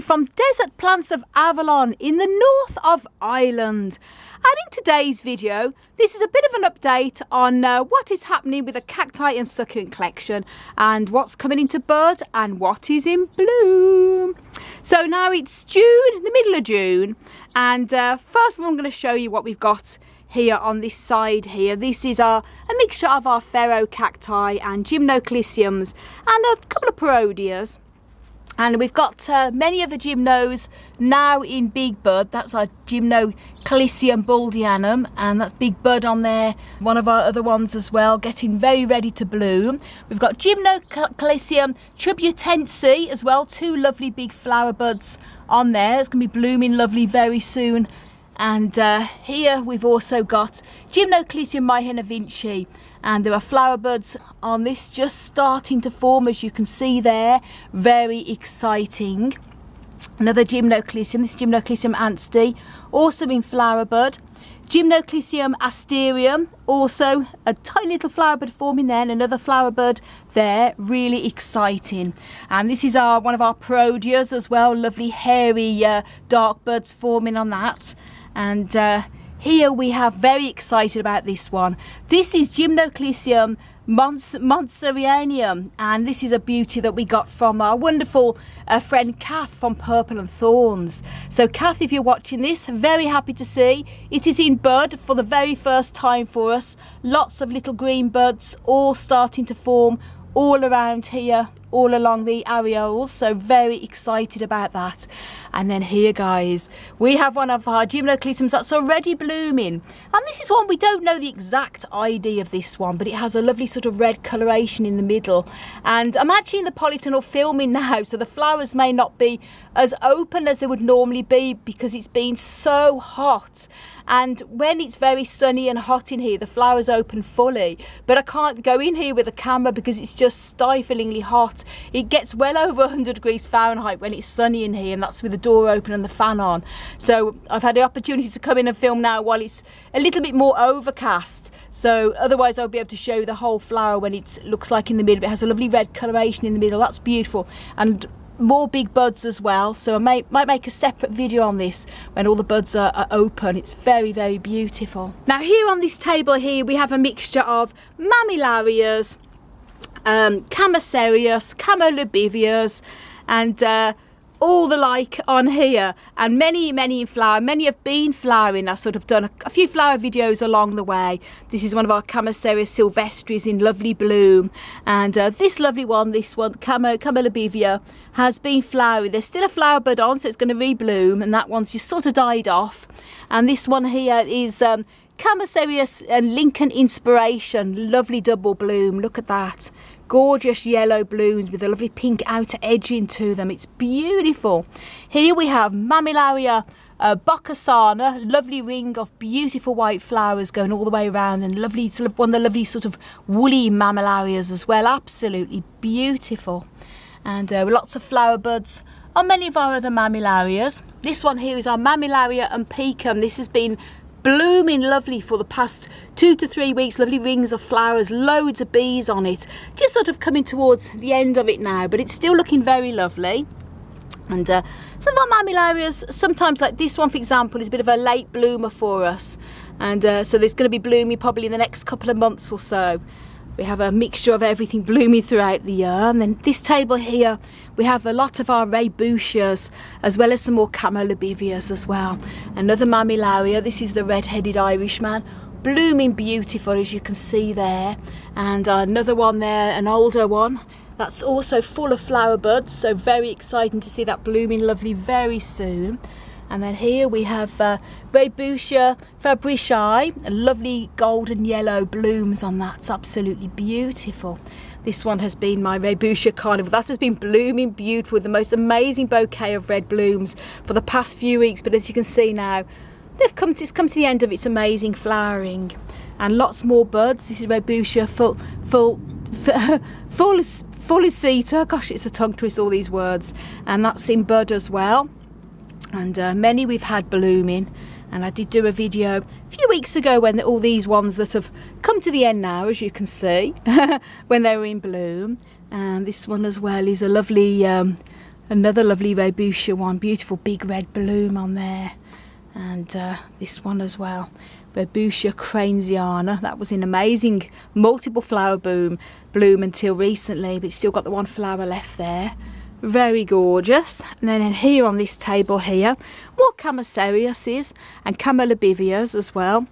from Desert Plants of Avalon in the north of Ireland. And in today's video, this is a bit of an update on what is happening with the cacti and succulent collection and what's coming into bud and what is in bloom. So now it's June, the middle of June, and first of all I'm going to show you what we've got here on this side here. This is a mixture of our Pharaoh cacti and Gymnocalyciums and a couple of Parodias. And we've got many of the gymnos now in big bud. That's our Gymnocalycium baldianum, and that's big bud on there. One of our other ones as well, getting very ready to bloom. We've got Gymnocalycium tributense as well, two lovely big flower buds on there. It's going to be blooming lovely very soon. And here we've also got Gymnocalycium Vinci, and there are flower buds on this just starting to form, as you can see there. Very exciting. Another Gymnocalycium, this is Gymnocalycium anstey, also in flower bud. Gymnocalycium asterium, also a tiny little flower bud forming there, and another flower bud there, really exciting. And this is one of our Parodias as well, lovely hairy dark buds forming on that. And here we have, very excited about this one. This is Gymnocalycium Montserianum, and this is a beauty that we got from our wonderful friend Kath from Purple and Thorns. So Kath, if you're watching this, very happy to see it is in bud for the very first time for us. Lots of little green buds all starting to form all around here, all along the areoles, so very excited about that. And then here, guys, we have one of our Gymnocalyciums that's already blooming, and this is one we don't know the exact ID of this one, but it has a lovely sort of red coloration in the middle. And I'm actually in the polytunnel filming now, so the flowers may not be as open as they would normally be because it's been so hot. And when it's very sunny and hot in here, the flowers open fully, but I can't go in here with a camera because it's just stiflingly hot. It gets well over 100 degrees Fahrenheit when it's sunny in here, and that's with the door open and the fan on. So I've had the opportunity to come in and film now while it's a little bit more overcast. So otherwise I'll be able to show you the whole flower when it looks like in the middle. It has a lovely red coloration in the middle. That's beautiful. And more big buds as well, so I might make a separate video on this when all the buds are open. It's very, very beautiful. Now here on this table here we have a mixture of Mammillarias, Camacerius, Camolubivias, and all the like on here, and many in flower. Many have been flowering. I've sort of done a few flower videos along the way. This is one of our Camacerius silvestris in lovely bloom, and this lovely one, Camolubivia, has been flowering. There's still a flower bud on, so it's going to rebloom, and that one's just sort of died off. And this one here is Camacerius and Lincoln Inspiration, lovely double bloom. Look at that. Gorgeous yellow blooms with a lovely pink outer edging to them. It's beautiful. Here we have Mammillaria Boccasana, lovely ring of beautiful white flowers going all the way around, and lovely, sort of one of the lovely sort of woolly Mammillarias as well. Absolutely beautiful. And lots of flower buds on many of our other Mammillarias. This one here is our Mammillaria Umpecum. This has been blooming lovely for the past 2 to 3 weeks. Lovely rings of flowers, loads of bees on it. Just sort of coming towards the end of it now, but it's still looking very lovely. And some of our Mammillarias, sometimes like this one for example, is a bit of a late bloomer for us, and so there's going to be blooming probably in the next couple of months or so. We have a mixture of everything blooming throughout the year. And then this table here, we have a lot of our Rebutias, as well as some more Camolubivias as well. Another Mammillaria, this is the red-headed Irishman, blooming beautiful as you can see there. And another one there, an older one, that's also full of flower buds, so very exciting to see that blooming lovely very soon. And then here we have Rebutia fabricii, lovely golden yellow blooms on that. It's absolutely beautiful. This one has been my Rebutia carnival. That has been blooming beautiful with the most amazing bouquet of red blooms for the past few weeks. But as you can see now, it's come to the end of its amazing flowering, and lots more buds. This is Rebutia fulicita. Gosh, it's a tongue twist, all these words. And that's in bud as well. And many we've had blooming, and I did do a video a few weeks ago when all these ones that have come to the end now, as you can see, when they were in bloom. And this one as well is a lovely Another lovely Rebutia one, beautiful big red bloom on there. And this one as well, Rebutia cranesiana. That was an amazing multiple flower bloom until recently, but it's still got the one flower left there. Very gorgeous. And then here on this table here, more Camaceriuses and Camellibivias as well.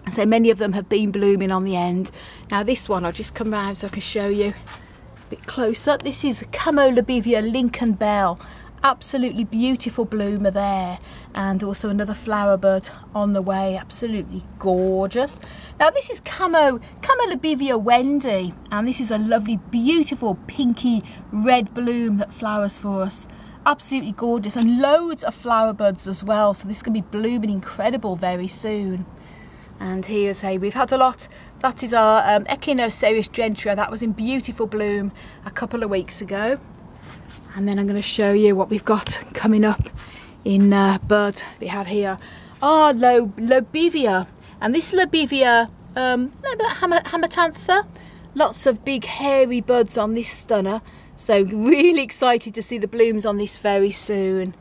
So many of them have been blooming on the end. Now this one, I'll just come round so I can show you a bit closer. This is Camellibivian Lincoln Bell. Absolutely beautiful bloomer there, and also another flower bud on the way. Absolutely gorgeous. Now this is Camellibivia Wendy, and this is a lovely beautiful pinky red bloom that flowers for us. Absolutely gorgeous, and loads of flower buds as well, so this is going to be blooming incredible very soon. And here, say, we've had a lot. That is our Echinocereus gentria. That was in beautiful bloom a couple of weeks ago. And then I'm going to show you what we've got coming up in bud. We have here Lobivia, and this Lobivia, Hamatantha. Lots of big hairy buds on this stunner, so really excited to see the blooms on this very soon.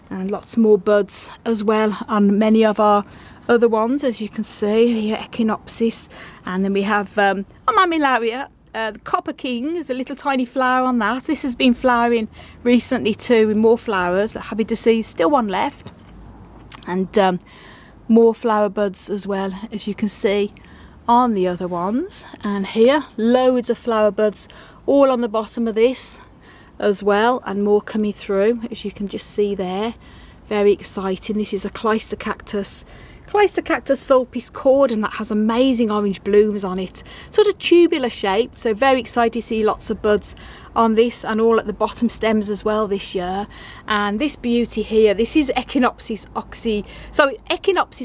And lots more buds as well on many of our other ones, as you can see here, Echinopsis. And then we have Mammillaria. The Copper King, there's a little tiny flower on that. This has been flowering recently too with more flowers, but happy to see still one left. And more flower buds as well, as you can see on the other ones. And here, loads of flower buds all on the bottom of this as well, and more coming through, as you can just see there. Very exciting. This is a Clyster Cactus fulpis cord, and that has amazing orange blooms on it, sort of tubular shaped, so very excited to see lots of buds on this, and all at the bottom stems as well this year. And this beauty here, this is Echinopsis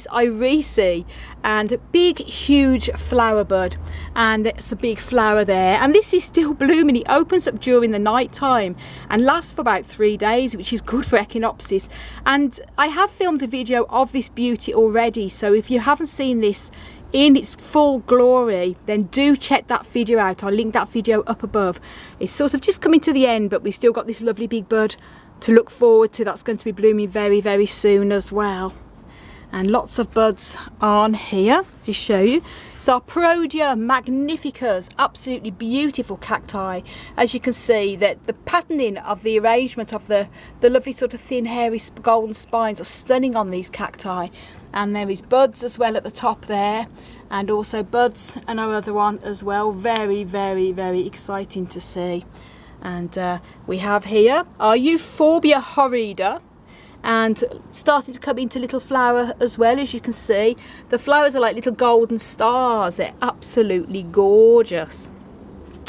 irisi, and a big huge flower bud, and it's a big flower there, and this is still blooming. It opens up during the night time and lasts for about 3 days, which is good for Echinopsis. And I have filmed a video of this beauty already, so if you haven't seen this in its full glory, then do check that video out. I'll link that video up above. It's sort of just coming to the end, but we've still got this lovely big bud to look forward to. That's going to be blooming very, very soon as well. And lots of buds on here to show you. So our Prodia magnificus, absolutely beautiful cacti. As you can see, that the patterning of the arrangement of the lovely sort of thin hairy golden spines are stunning on these cacti. And there is buds as well at the top there, and also buds and our other one as well. Very, very, very exciting to see. And we have here our Euphorbia horrida, and starting to come into little flower as well. As you can see, the flowers are like little golden stars. They're absolutely gorgeous.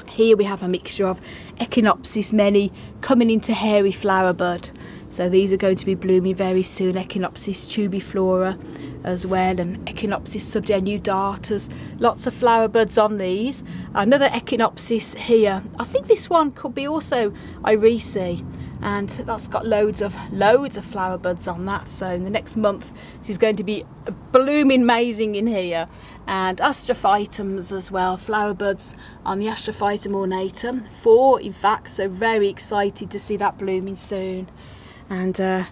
Here we have a mixture of Echinopsis many coming into hairy flower bud. So these are going to be blooming very soon. Echinopsis tubiflora as well, and Echinopsis subdenudatus. Lots of flower buds on these. Another Echinopsis here. I think this one could be also irisi, and that's got loads of flower buds on that. So in the next month, this is going to be blooming amazing in here. And Astrophytums as well, flower buds on the Astrophytum ornatum. 4 in fact, so very excited to see that blooming soon. And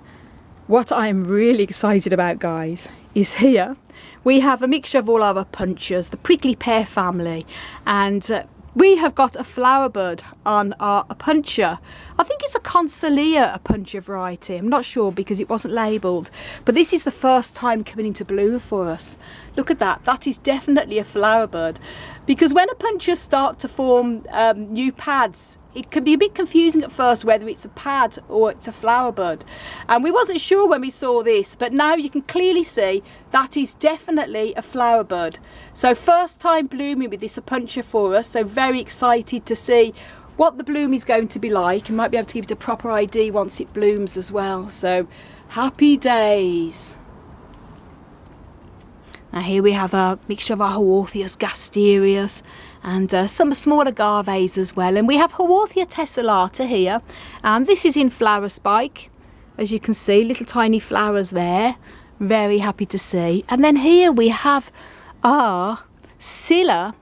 what I'm really excited about, guys, is here we have a mixture of all our Opuntias, the prickly pear family, and we have got a flower bud on our Opuntia. I think it's a Consolea Opuntia variety. I'm not sure because it wasn't labelled, but this is the first time coming into bloom for us. Look at that. That is definitely a flower bud, because when Opuntias start to form new pads, it can be a bit confusing at first whether it's a pad or it's a flower bud, and we wasn't sure when we saw this, but now you can clearly see that is definitely a flower bud. So first time blooming with this Opuntia for us, so very excited to see what the bloom is going to be like, and might be able to give it a proper ID once it blooms as well. So happy days. Now here we have a mixture of our Haworthias gasterias and some smaller agaves as well. And we have Haworthia tessellata here, and this is in flower spike. As you can see, little tiny flowers there. Very happy to see. And then here we have our Scilla,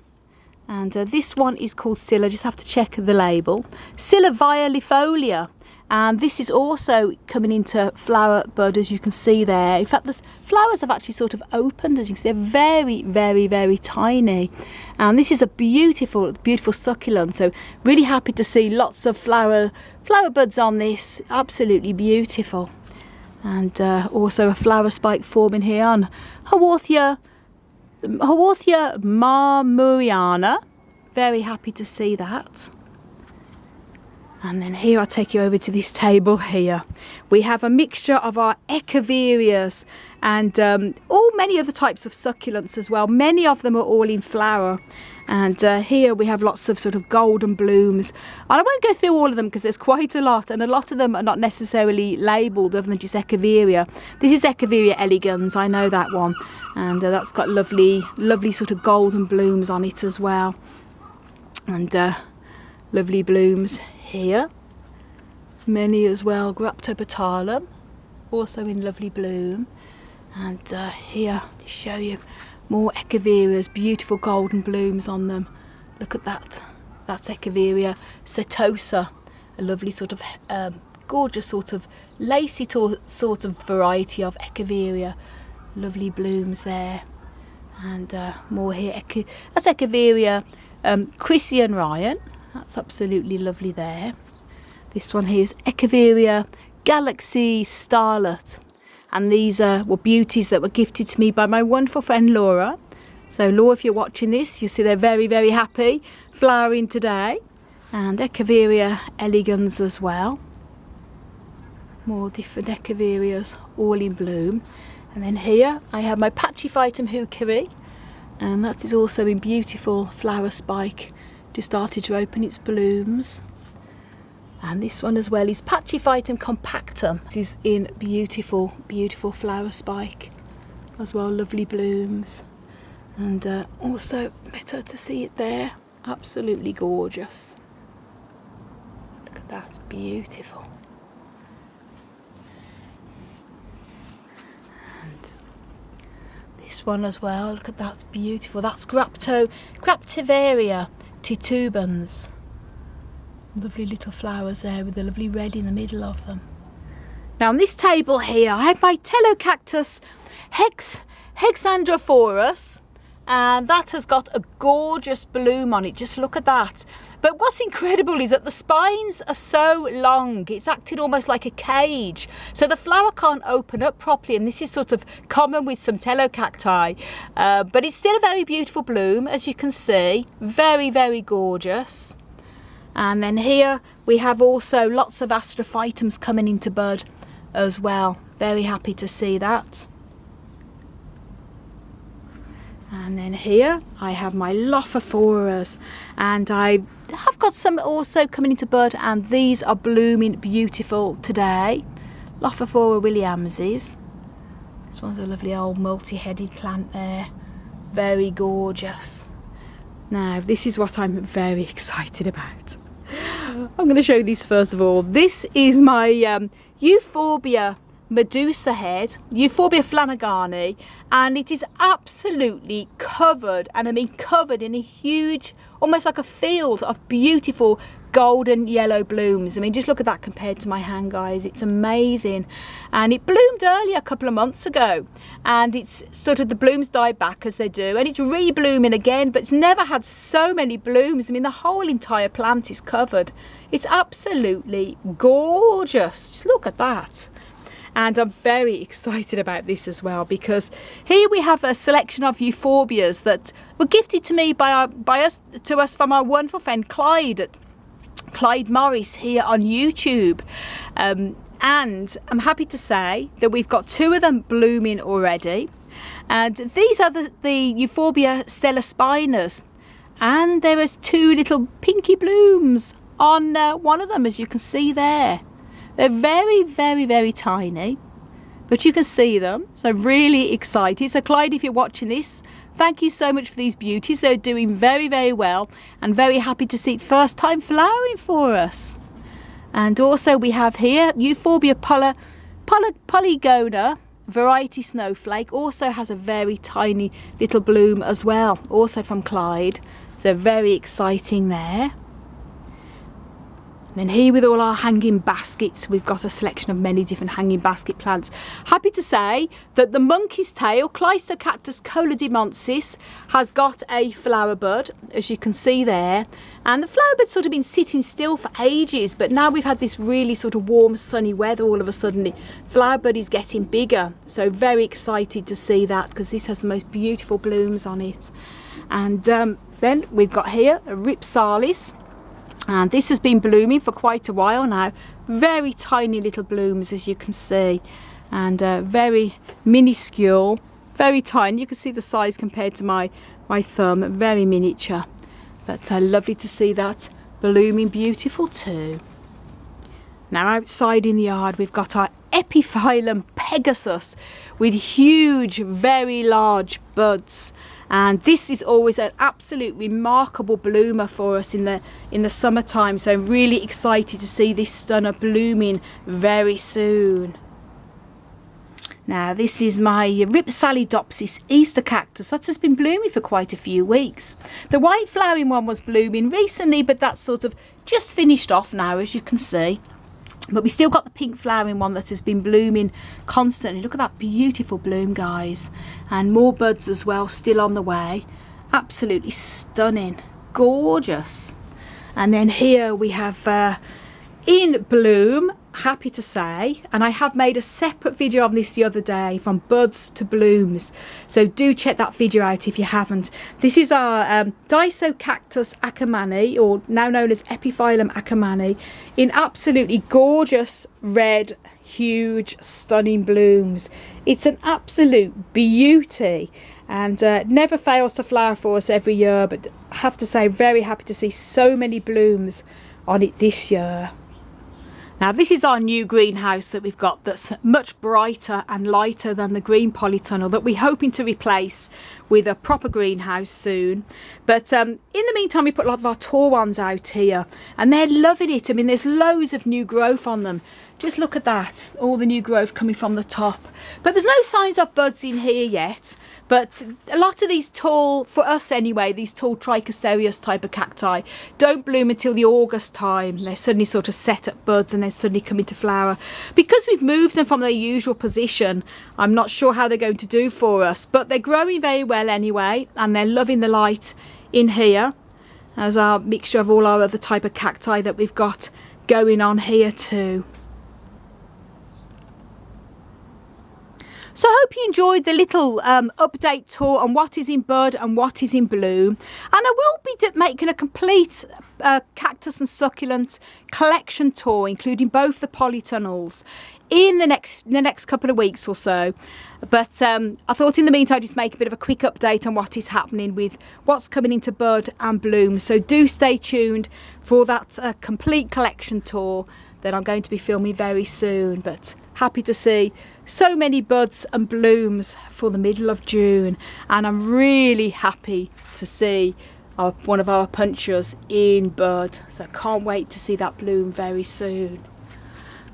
and this one is called Scilla, just have to check the label. Scilla violifolia. and this is also coming into flower bud, as you can see there. In fact, the flowers have actually sort of opened, as you can see. They're very, very, very tiny, and this is a beautiful, beautiful succulent. So really happy to see lots of flower buds on this. Absolutely beautiful. And also a flower spike forming here on Haworthia marmuriana. Very happy to see that. And then here, I'll take you over to this table here. We have a mixture of our Echeverias and many other types of succulents as well. Many of them are all in flower. And here we have lots of sort of golden blooms. And I won't go through all of them because there's quite a lot, and a lot of them are not necessarily labelled other than just Echeveria. This is Echeveria elegans, I know that one. And that's got lovely, lovely sort of golden blooms on it as well. And lovely blooms here. Many as well, Graptopetalum, also in lovely bloom. And here, to show you more Echeverias, beautiful golden blooms on them. Look at that. That's Echeveria setosa, a lovely sort of gorgeous sort of lacy sort of variety of Echeveria. Lovely blooms there. And more here. That's Echeveria Christian Ryan. That's absolutely lovely there. This one here is Echeveria Galaxy Starlet. And these were beauties that were gifted to me by my wonderful friend Laura. So Laura, if you're watching this, you see they're very, very happy flowering today. And Echeveria elegans as well. More different Echeverias all in bloom. And then here I have my Pachyphytum hookery. And that is also in beautiful flower spike. Just started to open its blooms. And this one as well is Pachyphytum compactum. This is in beautiful, beautiful flower spike as well. Lovely blooms. And also better to see it there. Absolutely gorgeous. Look at that, it's beautiful. And this one as well, look at that, it's beautiful. That's Graptiveria titubans. Lovely little flowers there with the lovely red in the middle of them. Now on this table here I have my Telocactus hexandrophorus, and that has got a gorgeous bloom on it. Just look at that. But what's incredible is that the spines are so long, it's acted almost like a cage, so the flower can't open up properly, and this is sort of common with some telocacti, but it's still a very beautiful bloom, as you can see. Very, very gorgeous. And then here we have also lots of Astrophytums coming into bud as well. Very happy to see that. And then here I have my Lophophoras, and I have got some also coming into bud, and these are blooming beautiful today. Lophophora williamses. This one's a lovely old multi-headed plant there. Very gorgeous. Now this is what I'm very excited about. I'm going to show you this first of all. This is my Euphorbia Medusa head, Euphorbia flanagani, and it is absolutely covered, and I mean covered in a huge, almost like a field of beautiful golden yellow blooms. I mean, just look at that compared to my hand, guys. It's amazing. And it bloomed early a couple of months ago, and it's sort of, the blooms died back as they do, and it's re-blooming again, but it's never had so many blooms. I mean, the whole entire plant is covered. It's absolutely gorgeous. Just look at that. And I'm very excited about this as well, because here we have a selection of euphorbias that were gifted to me by us from our wonderful friend Clyde Morris here on YouTube. And I'm happy to say that we've got 2 of them blooming already. And these are the Euphorbia stellospinus. And there is 2 little pinky blooms on one of them, as you can see there. They're very, very, very tiny, but you can see them. So really excited. So Clyde, if you're watching this, thank you so much for these beauties. They're doing very, very well, and very happy to see it first time flowering for us. And also we have here Euphorbia polygona variety snowflake, also has a very tiny little bloom as well, also from Clyde. So very exciting there. And then here with all our hanging baskets, we've got a selection of many different hanging basket plants. Happy to say that the monkey's tail, Cactus colodimonsis, has got a flower bud, as you can see there. And the flower bud's sort of been sitting still for ages, but now we've had this really sort of warm, sunny weather, all of a sudden the flower bud is getting bigger. So very excited to see that, because this has the most beautiful blooms on it. And then we've got here a Ripsalis. And this has been blooming for quite a while now. Very tiny little blooms, as you can see, and very minuscule, very tiny. You can see the size compared to my thumb, very miniature. But lovely to see that blooming beautiful too. Now outside in the yard, we've got our Epiphyllum Pegasus with huge, very large buds. And this is always an absolute remarkable bloomer for us in the summertime, so I'm really excited to see this stunner blooming very soon. Now this is my Ripsalidopsis Easter cactus that has been blooming for quite a few weeks. The white flowering one was blooming recently, but that's sort of just finished off now, as you can see. But we still got the pink flowering one that has been blooming constantly. Look at that beautiful bloom, guys. And more buds as well, still on the way. Absolutely stunning. Gorgeous. And then here we have in bloom, happy to say, and I have made a separate video on this the other day, from buds to blooms, so do check that video out if you haven't. This is our Cactus ackermanni, or now known as Epiphyllum ackermanni, in absolutely gorgeous red, huge, stunning blooms. It's an absolute beauty, and never fails to flower for us every year, but I have to say, very happy to see so many blooms on it this year. Now this is our new greenhouse that we've got, that's much brighter and lighter than the green polytunnel that we're hoping to replace with a proper greenhouse soon. But in the meantime, we put a lot of our tall ones out here and they're loving it. I mean, there's loads of new growth on them. Just look at that, all the new growth coming from the top. But there's no signs of buds in here yet. But a lot of these tall, for us anyway, these tall trichocereus type of cacti don't bloom until the August time. They suddenly sort of set up buds and then suddenly come into flower. Because we've moved them from their usual position, I'm not sure how they're going to do for us. But they're growing very well anyway, and they're loving the light in here, as our mixture of all our other type of cacti that we've got going on here too. So I hope you enjoyed the little update tour on what is in bud and what is in bloom. And I will be making a complete cactus and succulent collection tour, including both the polytunnels, in the next couple of weeks or so. But I thought in the meantime I'd just make a bit of a quick update on what is happening with what's coming into bud and bloom. So do stay tuned for that complete collection tour that I'm going to be filming very soon. But happy to see so many buds and blooms for the middle of June, and I'm really happy to see one of our Opuntias in bud, so I can't wait to see that bloom very soon.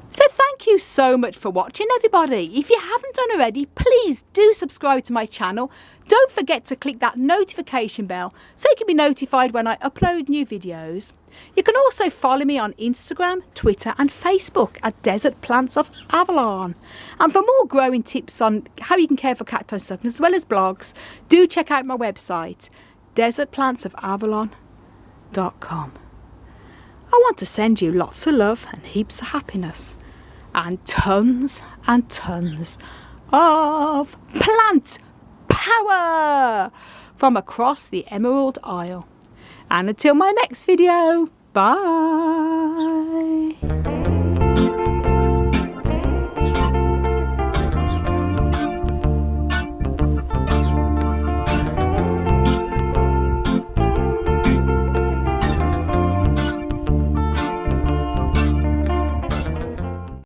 So thank you so much for watching, everybody. If you haven't done already, please do subscribe to my channel. Don't forget to click that notification bell so you can be notified when I upload new videos. You can also follow me on Instagram, Twitter and Facebook at Desert Plants of Avalon. And for more growing tips on how you can care for cacti and succulents, as well as blogs, do check out my website, desertplantsofAvalon.com. I want to send you lots of love and heaps of happiness, and tons of plant power from across the Emerald Isle. And until my next video, bye!